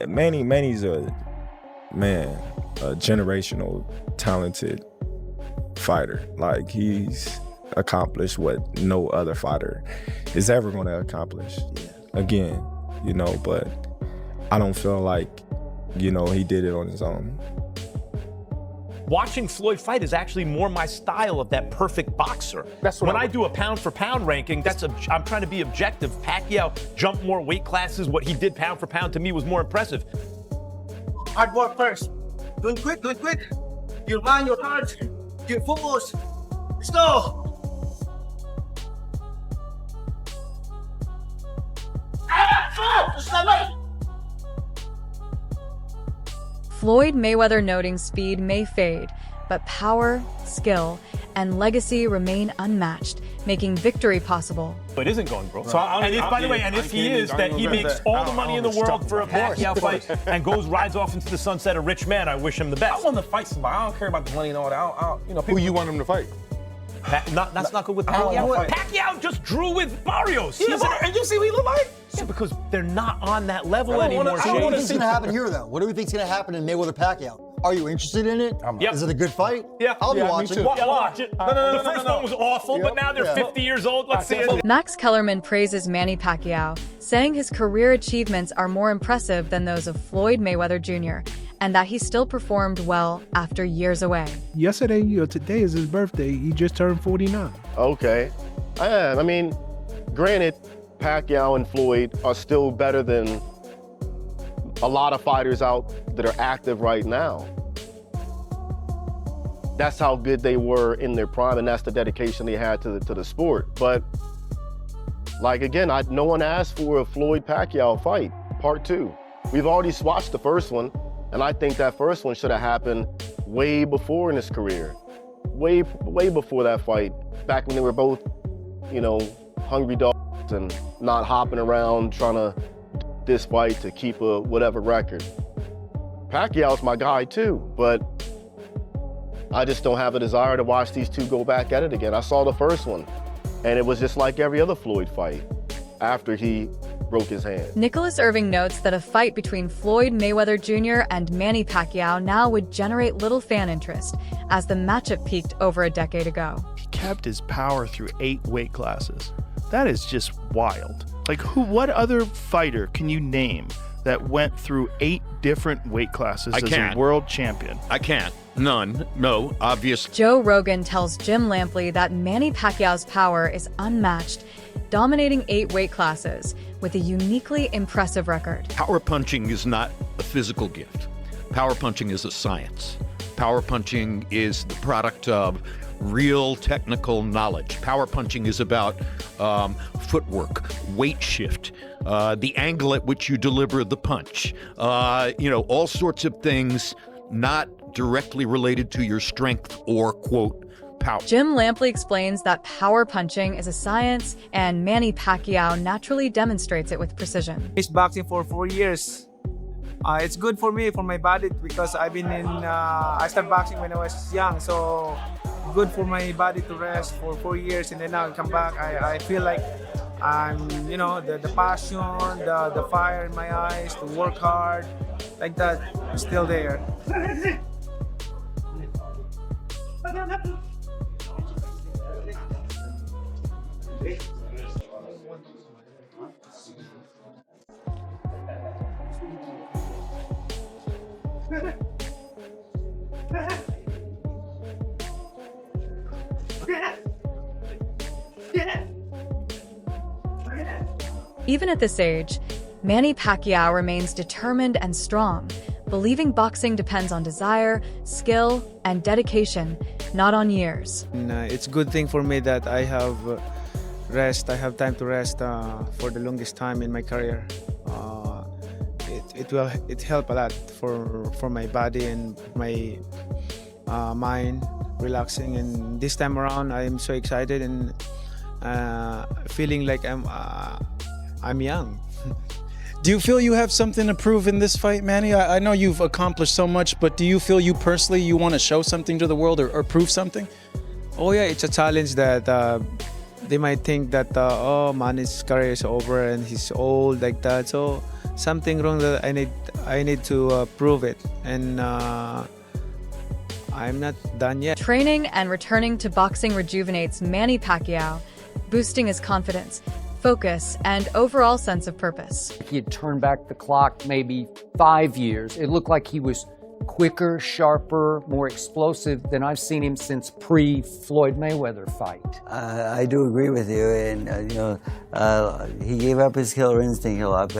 Manny's a generational talented fighter. Like, he's accomplished what no other fighter is ever going to accomplish. Again, but I don't feel like, he did it on his own. Watching Floyd fight is actually more my style of that perfect boxer. That's what when I do a pound for pound ranking, I'm trying to be objective. Pacquiao jumped more weight classes. What he did pound for pound to me was more impressive. Hard work first. Do it quick. Your mind, your heart, your focus. Let's go. Floyd Mayweather noting speed may fade, but power, skill, and legacy remain unmatched, making victory possible. It isn't going broke. So if he is, that he makes all the money in the world for a Pacquiao fight and rides off into the sunset a rich man, I wish him the best. I want to fight somebody. I don't care about the money and all that. Who you want him to fight? That's not good with Pacquiao. Pacquiao just drew with Barrios. And you see what he look like? Yeah, because they're not on that level anymore. What do you think's going to happen here, though? What do we think's going to happen in Mayweather-Pacquiao? Are you interested in it? Is it a good fight? Yeah. I'll be watching. Watch it. The first one was awful, but now they're 50 years old. Let's see it. Max Kellerman praises Manny Pacquiao, saying his career achievements are more impressive than those of Floyd Mayweather Jr., and that he still performed well after years away. Yesterday, today is his birthday. He just turned 49. Okay. I mean, granted, Pacquiao and Floyd are still better than a lot of fighters out that are active right now. That's how good they were in their prime, and that's the dedication they had to the sport. But, like, again, no one asked for a Floyd-Pacquiao fight, part 2. We've already watched the first one, and I think that first one should have happened way before in his career. Way before that fight, back when they were both, hungry dogs and not hopping around trying to this fight to keep a whatever record. Pacquiao's my guy too, but I just don't have a desire to watch these two go back at it again. I saw the first one, and it was just like every other Floyd fight after he broke his hand. Nicholas Irving notes that a fight between Floyd Mayweather Jr. and Manny Pacquiao now would generate little fan interest, as the matchup peaked over a decade ago. He kept his power through 8 weight classes. That is just wild. Like, what other fighter can you name that went through 8 different weight classes as a world champion? I can't. None. No, obvious. Joe Rogan tells Jim Lampley that Manny Pacquiao's power is unmatched, dominating 8 weight classes with a uniquely impressive record. Power punching is not a physical gift. Power punching is a science. Power punching is the product of real technical knowledge. Power punching is about footwork, weight shift, the angle at which you deliver the punch, all sorts of things not directly related to your strength or, quote, power. Jim Lampley explains that power punching is a science, and Manny Pacquiao naturally demonstrates it with precision. He's boxing for 4 years. It's good for me, for my body, because I've been I started boxing when I was young, so good for my body to rest for 4 years, and then now I come back. I feel like I'm, the passion, the fire in my eyes, to work hard, like that, is still there. Even at this age, Manny Pacquiao remains determined and strong, believing boxing depends on desire, skill, and dedication, not on years. It's a good thing for me that I have rest. I have time to rest for the longest time in my career. It help a lot for my body and my mind relaxing. And this time around, I am so excited and feeling like I'm young. Do you feel you have something to prove in this fight, Manny? I know you've accomplished so much, but do you feel you personally, you want to show something to the world or prove something? Oh yeah, it's a challenge that they might think that, Manny's career is over and he's old like that. So something wrong that I need to prove it, and I'm not done yet. Training and returning to boxing rejuvenates Manny Pacquiao, boosting his confidence, focus, and overall sense of purpose. He had turned back the clock maybe 5 years. It looked like he was quicker, sharper, more explosive than I've seen him since pre-Floyd Mayweather fight. I do agree with you, and he gave up his killer instinct a lot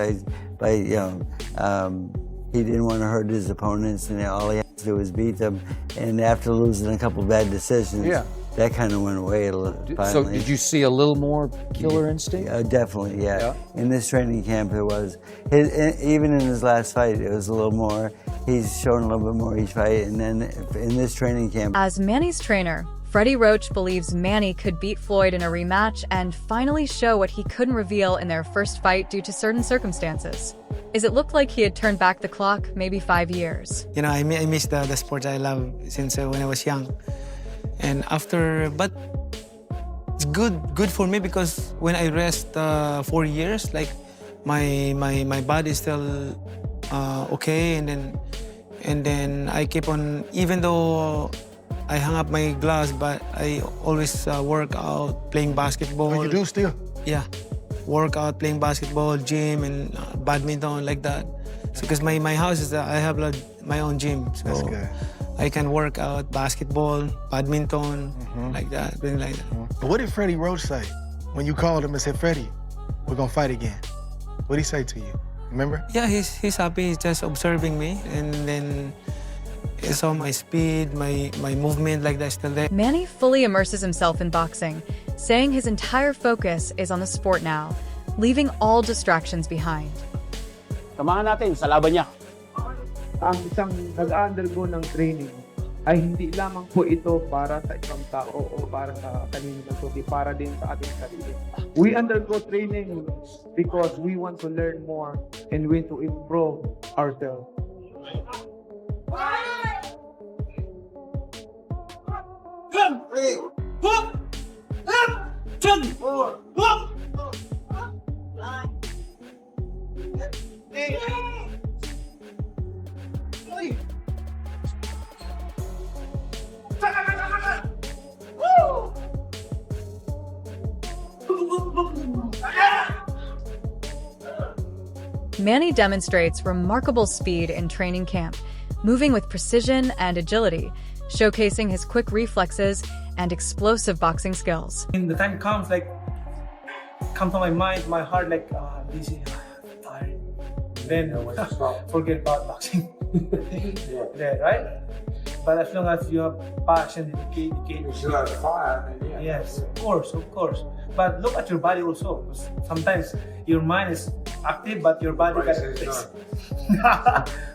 he didn't want to hurt his opponents, and all he had to do was beat them. And after losing a couple bad decisions, that kind of went away finally. So did you see a little more killer instinct? Definitely, yeah. In this training camp, it was. Even in his last fight, it was a little more. He's shown a little bit more each fight. And then in this training camp. As Manny's trainer, Freddie Roach believes Manny could beat Floyd in a rematch and finally show what he couldn't reveal in their first fight due to certain circumstances. As it looked like he had turned back the clock maybe 5 years. You know, I miss the sport I love since when I was young. And after, but it's good for me because when I rest 4 years, like my body is still okay, and then I keep on, even though I hung up my gloves, but I always work out, playing basketball. Oh, you do still? Yeah, work out, playing basketball, gym, and badminton, like that. So because my house is, I have my own gym. So that's good. I can work out basketball, badminton, like that, things like that. But what did Freddie Roach say when you called him and said, Freddie, we're gonna fight again? What did he say to you? Remember? Yeah, he's happy. He's just observing me, and then he saw my speed, my movement, like that, still there. Manny fully immerses himself in boxing, saying his entire focus is on the sport now, leaving all distractions behind. Samahan natin sa laban niya. Ang isang nag-undergo ng training ay hindi lamang po ito para sa isang tao o para sa kanino lang, kundi para din sa ating sarili. We undergo training because we want to learn more and we want to improve ourselves. Manny demonstrates remarkable speed in training camp, moving with precision and agility, showcasing his quick reflexes and explosive boxing skills. When the time comes, come to my mind, my heart, busy, tired. Then forget about boxing. Yeah, right? But as long as you have passion, dedication, you have fire. Yes, of course. But look at your body also. Sometimes your mind is active, but your body can't fix.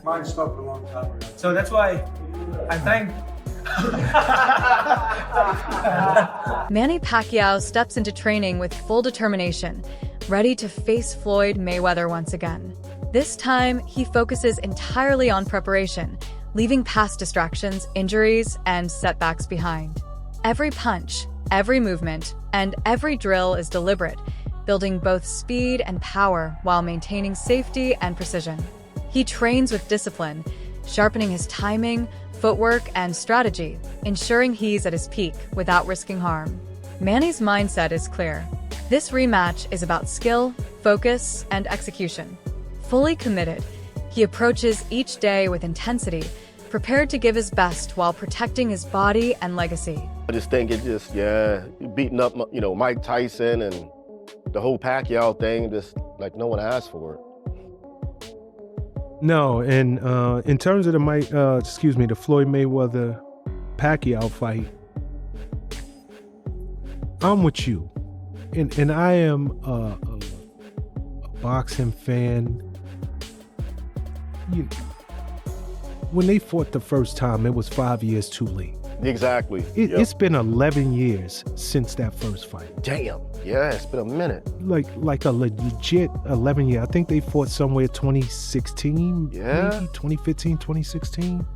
Mine stopped a long time ago. So that's why I'm trying. Manny Pacquiao steps into training with full determination, ready to face Floyd Mayweather once again. This time, he focuses entirely on preparation, leaving past distractions, injuries, and setbacks behind. Every punch, every movement, and every drill is deliberate, building both speed and power while maintaining safety and precision. He trains with discipline, sharpening his timing, footwork, and strategy, ensuring he's at his peak without risking harm. Manny's mindset is clear. This rematch is about skill, focus, and execution. Fully committed, he approaches each day with intensity, prepared to give his best while protecting his body and legacy. I just think it just, beating up, Mike Tyson and the whole Pacquiao thing, just like no one asked for it. No, and in terms of the Floyd Mayweather Pacquiao fight, I'm with you, and I am a boxing fan. When they fought the first time, it was 5 years too late. Exactly. It's been 11 years since that first fight. Damn. Yeah, it's been a minute. Like a legit 11 year. I think they fought somewhere 2016, maybe 2015, 2016.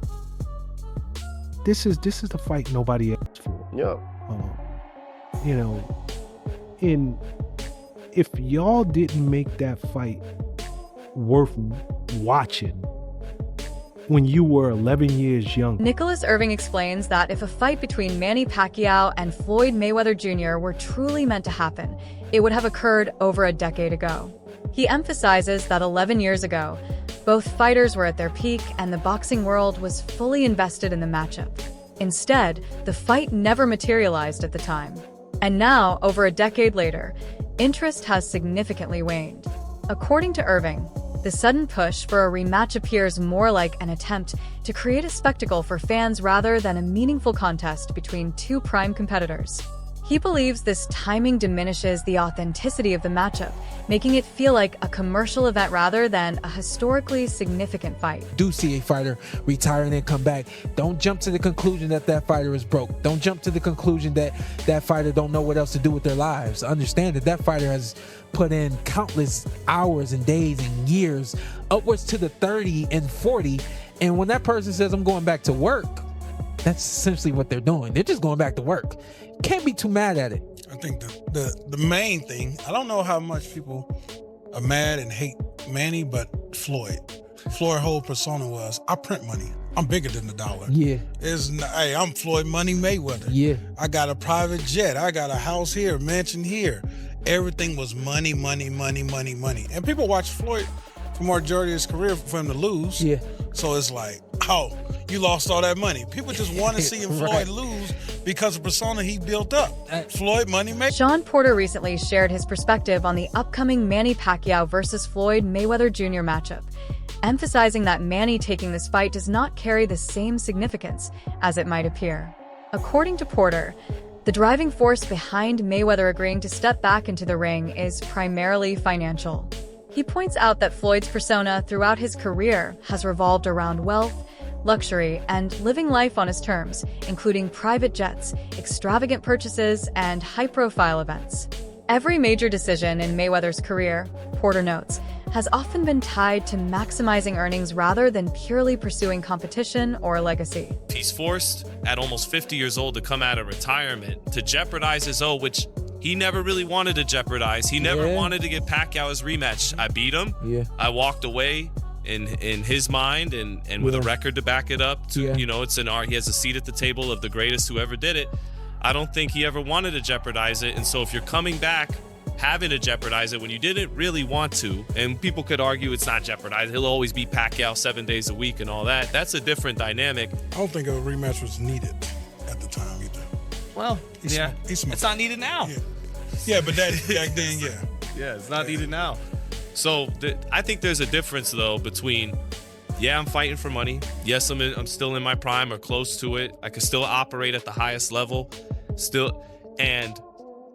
This is the fight nobody asked for. Yeah. And if y'all didn't make that fight worth watching, when you were 11 years young. Nicholas Irving explains that if a fight between Manny Pacquiao and Floyd Mayweather Jr. were truly meant to happen, it would have occurred over a decade ago. He emphasizes that 11 years ago, both fighters were at their peak and the boxing world was fully invested in the matchup. Instead, the fight never materialized at the time. And now, over a decade later, interest has significantly waned. According to Irving, the sudden push for a rematch appears more like an attempt to create a spectacle for fans rather than a meaningful contest between two prime competitors. He believes this timing diminishes the authenticity of the matchup, making it feel like a commercial event rather than a historically significant fight. Do see a fighter retire and then come back, don't jump to the conclusion that that fighter is broke. Don't jump to the conclusion that that fighter don't know what else to do with their lives. Understand that that fighter has put in countless hours and days and years, upwards to the 30 and 40. And when that person says, I'm going back to work, that's essentially what they're doing. They're just going back to work. Can't be too mad at it. I think the main thing, I don't know how much people are mad and hate Manny, but Floyd's whole persona was, I print money. I'm bigger than the dollar. Yeah. Hey, I'm Floyd Money Mayweather. Yeah. I got a private jet. I got a house here, mansion here. Everything was money, money, money, money, money. And people watch Floyd for majority of his career for him to lose. Yeah. So it's like, oh, you lost all that money. People just want to see him Floyd lose because of the persona he built up. Floyd Money Mayweather. Sean Porter recently shared his perspective on the upcoming Manny Pacquiao versus Floyd Mayweather Jr. matchup, emphasizing that Manny taking this fight does not carry the same significance as it might appear. According to Porter, the driving force behind Mayweather agreeing to step back into the ring is primarily financial. He points out that Floyd's persona throughout his career has revolved around wealth, luxury, and living life on his terms, including private jets, extravagant purchases, and high-profile events. Every major decision in Mayweather's career, Porter notes, has often been tied to maximizing earnings rather than purely pursuing competition or legacy. He's forced, at almost 50 years old, to come out of retirement to jeopardize his own, which he never really wanted to jeopardize. He never wanted to get Pacquiao his rematch. I beat him. Yeah. I walked away in his mind and with a record to back it up. You know, it's an art. He has a seat at the table of the greatest who ever did it. I don't think he ever wanted to jeopardize it. And so if you're coming back having to jeopardize it when you didn't really want to, and people could argue it's not jeopardized, he'll always beat Pacquiao 7 days a week and all that. That's a different dynamic. I don't think a rematch was needed at the time either. Well, it's not needed now. Yeah, but back then, yeah. Yeah, it's not needed now. So I think there's a difference, though, between, I'm fighting for money. Yes, I'm still in my prime or close to it. I can still operate at the highest level, and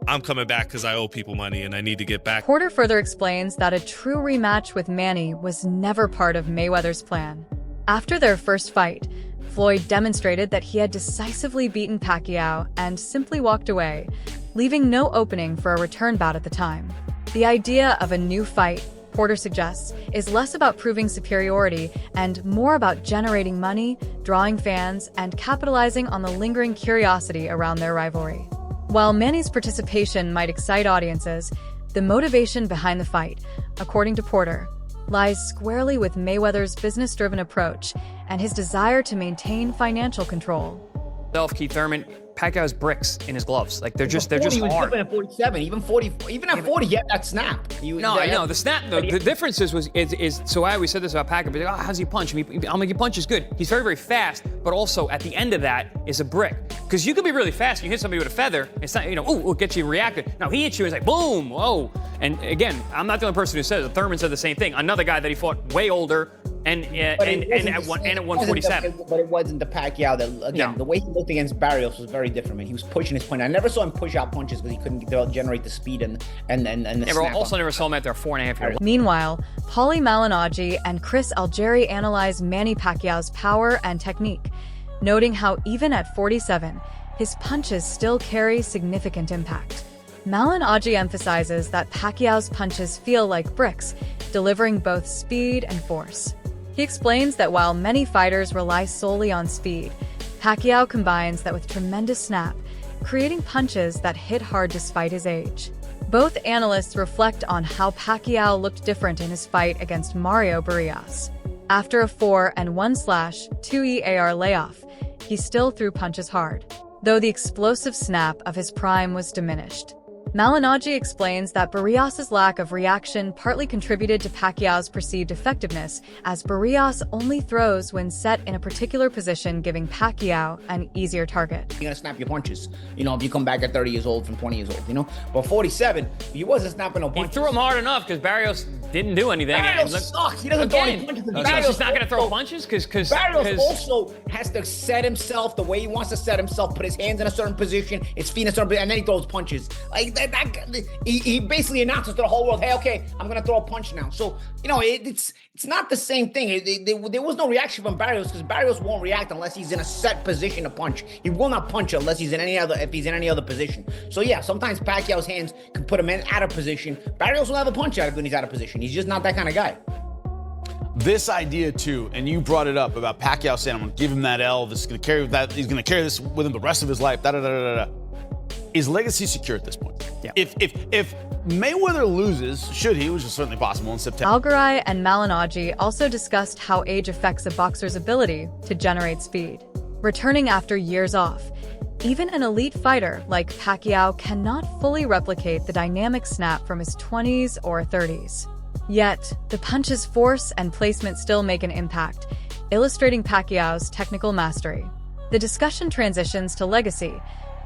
I'm coming back because I owe people money and I need to get back. Porter further explains that a true rematch with Manny was never part of Mayweather's plan. After their first fight, Floyd demonstrated that he had decisively beaten Pacquiao and simply walked away, leaving no opening for a return bout at the time. The idea of a new fight, Porter suggests, is less about proving superiority and more about generating money, drawing fans, and capitalizing on the lingering curiosity around their rivalry. While Manny's participation might excite audiences, the motivation behind the fight, according to Porter, lies squarely with Mayweather's business-driven approach and his desire to maintain financial control. Keith Thurman, Pacquiao's bricks in his gloves. Like they're just He was hard. different at 47, even 40, even at 40, that snap. No, I know the snap. The difference is. So I always said this about Pacquiao. But how's he punch? I'm like, he punches good. He's very, very fast. But also at the end of that is a brick. Because you could be really fast. You hit somebody with a feather. It's not, it'll get you reacted. No, he hits you. It's like boom, whoa. And again, I'm not the only person who says it. Thurman said the same thing. Another guy that he fought way older. And at 147. But it wasn't the Pacquiao that, again, the way he looked against Barrios was very different, man. He was pushing his point. I never saw him push out punches because he couldn't generate the speed and the snap. Also never saw him at their 4.5 years. Meanwhile, Paulie Malignaggi and Chris Algieri analyze Manny Pacquiao's power and technique, noting how even at 47, his punches still carry significant impact. Malignaggi emphasizes that Pacquiao's punches feel like bricks, delivering both speed and force. He explains that while many fighters rely solely on speed, Pacquiao combines that with tremendous snap, creating punches that hit hard despite his age. Both analysts reflect on how Pacquiao looked different in his fight against Mario Barrios. After a 4 and 1/2 EAR layoff, he still threw punches hard, though the explosive snap of his prime was diminished. Malignaggi explains that Barrios' lack of reaction partly contributed to Pacquiao's perceived effectiveness, as Barrios only throws when set in a particular position, giving Pacquiao an easier target. You're gonna snap your punches, if you come back at 30 years old from 20 years old, But 47, he wasn't snapping no punches. He threw him hard enough because Barrios didn't do anything. Barrios sucks. He doesn't throw any punches. Barrios is not going to throw punches because Barrios also has to set himself the way he wants to set himself, put his hands in a certain position, his feet in a certain position, and then he throws punches. Like he basically announces to the whole world, hey, okay, I'm going to throw a punch now. So, it's not the same thing. There was no reaction from Barrios because Barrios won't react unless he's in a set position to punch. He will not punch unless he's in any other position. So yeah, sometimes Pacquiao's hands can put him in out of position. Barrios will have a punch out of when he's out of position. He's just not that kind of guy. This idea too, and you brought it up about Pacquiao saying, "I'm going to give him that L. This is going to carry that. He's going to carry this with him the rest of his life." Is legacy secure at this point? Yeah. If Mayweather loses, should he, which is certainly possible in September. Algaray and Malignaggi also discussed how age affects a boxer's ability to generate speed. Returning after years off, even an elite fighter like Pacquiao cannot fully replicate the dynamic snap from his 20s or 30s. Yet, the punch's force and placement still make an impact, illustrating Pacquiao's technical mastery. The discussion transitions to legacy,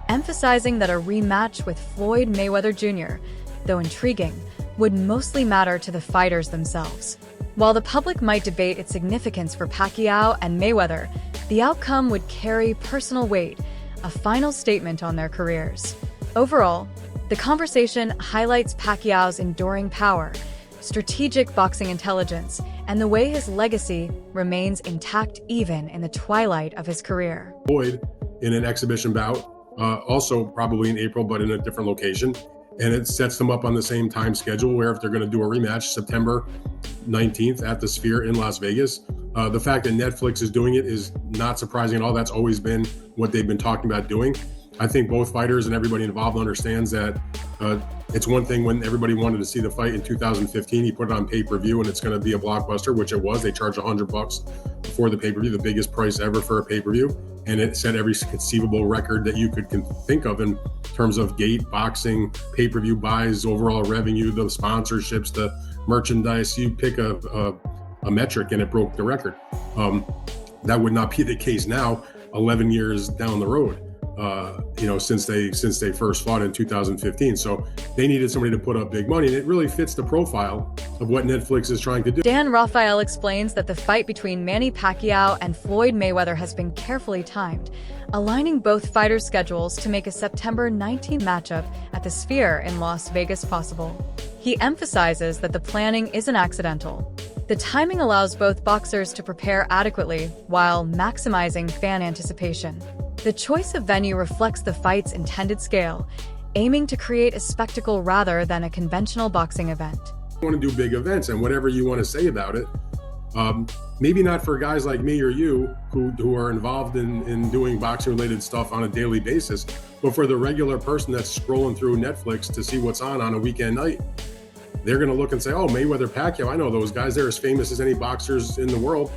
emphasizing that a rematch with Floyd Mayweather Jr., though intriguing, would mostly matter to the fighters themselves. While the public might debate its significance for Pacquiao and Mayweather, the outcome would carry personal weight, a final statement on their careers. Overall, the conversation highlights Pacquiao's enduring power, strategic boxing intelligence, and the way his legacy remains intact even in the twilight of his career. Floyd in an exhibition bout, also probably in April, but in a different location. And it sets them up on the same time schedule where if they're going to do a rematch, September 19th at the Sphere in Las Vegas. The fact that Netflix is doing it is not surprising at all. That's always been what they've been talking about doing. I think both fighters and everybody involved understands that it's one thing when everybody wanted to see the fight in 2015, he put it on pay-per-view and it's going to be a blockbuster, which it was. They charged $100 before the pay-per-view, the biggest price ever for a pay-per-view. And it set every conceivable record that you could think of in terms of gate, boxing, pay-per-view buys, overall revenue, the sponsorships, the merchandise. You pick a metric and it broke the record. That would not be the case now, 11 years down the road. Since they first fought in 2015. So they needed somebody to put up big money, and it really fits the profile of what Netflix is trying to do. Dan Rafael explains that the fight between Manny Pacquiao and Floyd Mayweather has been carefully timed, aligning both fighters' schedules to make a September 19th matchup at the Sphere in Las Vegas possible. He emphasizes that the planning isn't accidental. The timing allows both boxers to prepare adequately while maximizing fan anticipation. The choice of venue reflects the fight's intended scale, aiming to create a spectacle rather than a conventional boxing event. I want to do big events, and whatever you want to say about it, maybe not for guys like me or you who are involved in doing boxing-related stuff on a daily basis, but for the regular person that's scrolling through Netflix to see what's on a weekend night. They're going to look and say, oh, Mayweather, Pacquiao, I know those guys. They're as famous as any boxers in the world.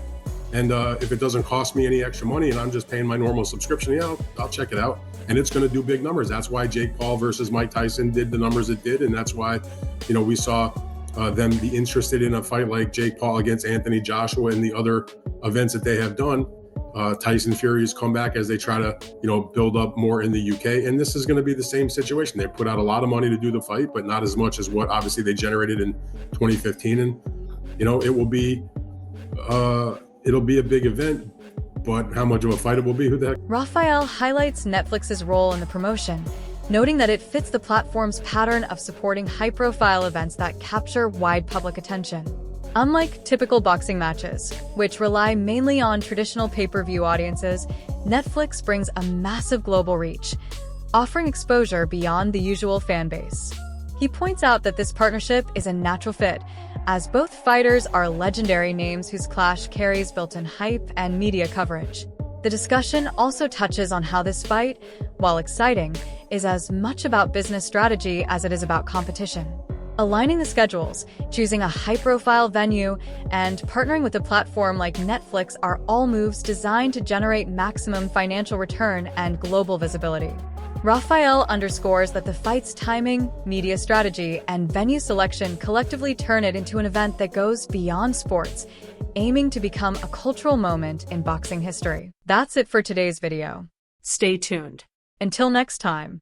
And if it doesn't cost me any extra money and I'm just paying my normal subscription, yeah, I'll check it out. And it's going to do big numbers. That's why Jake Paul versus Mike Tyson did the numbers it did. And that's why, we saw them be interested in a fight like Jake Paul against Anthony Joshua and the other events that they have done. Tyson Fury's comeback as they try to, build up more in the UK. And this is going to be the same situation. They put out a lot of money to do the fight, but not as much as what obviously they generated in 2015. And, it will be... it'll be a big event, but how much of a fight it will be, who the heck? Rafael highlights Netflix's role in the promotion, noting that it fits the platform's pattern of supporting high-profile events that capture wide public attention. Unlike typical boxing matches, which rely mainly on traditional pay-per-view audiences, Netflix brings a massive global reach, offering exposure beyond the usual fan base. He points out that this partnership is a natural fit, as both fighters are legendary names whose clash carries built-in hype and media coverage. The discussion also touches on how this fight, while exciting, is as much about business strategy as it is about competition. Aligning the schedules, choosing a high-profile venue, and partnering with a platform like Netflix are all moves designed to generate maximum financial return and global visibility. Rafael underscores that the fight's timing, media strategy, and venue selection collectively turn it into an event that goes beyond sports, aiming to become a cultural moment in boxing history. That's it for today's video. Stay tuned. Until next time.